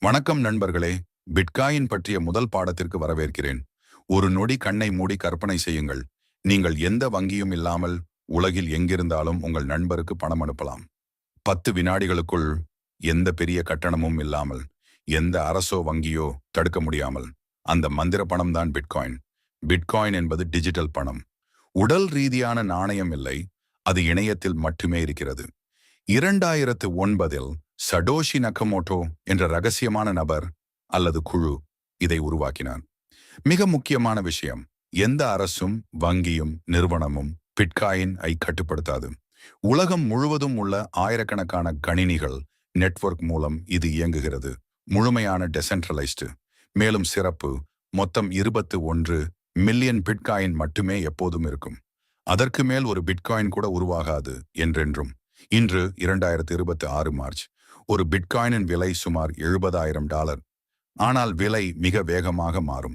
வணக்கம் நண்பர்களே. பிட்காயின் பற்றிய முதல் பாடத்திற்கு வரவேற்கிறேன். ஒரு நொடி கண்ணை மூடி கற்பனை செய்யுங்கள். நீங்கள் எந்த வங்கியும் இல்லாமல் உலகில் எங்கிருந்தாலும் உங்கள் நண்பருக்கு பணம் அனுப்பலாம். 10 வினாடிகளுக்குள், எந்த பெரிய கட்டணமும் இல்லாமல், எந்த அரசோ வங்கியோ தடுக்க முடியாமல். அந்த மந்திர பணம் தான் பிட்காயின். பிட்காயின் என்பது டிஜிட்டல் பணம். உடல் ரீதியான நாணயம் இல்லை, அது இணையத்தில் மட்டுமே இருக்கிறது. 2009இல் சடோஷி நக்கமோட்டோ என்ற ரகசியமான நபர் அல்லது குழு இதை உருவாக்கினார். மிக முக்கியமான விஷயம், எந்த அரசும் வங்கியும் நிறுவனமும் பிட்காயின் ஐ கட்டுப்படுத்தாது. உலகம் முழுவதும் உள்ள ஆயிரக்கணக்கான கணினிகள் நெட்வொர்க் மூலம் இது இயங்குகிறது. முழுமையான டெசென்ட்ரலைஸ்டு. மேலும் சிறப்பு, மொத்தம் 21 மில்லியன் பிட்காயின் மட்டுமே எப்போதும் இருக்கும். அதற்கு மேல் ஒரு பிட்காயின் கூட உருவாகாது என்றென்றும். இன்று 2026 மார்ச். ஒரு பிட்காயினின் விலை சுமார் $70,000. ஆனால் விலை மிக வேகமாக மாறும்.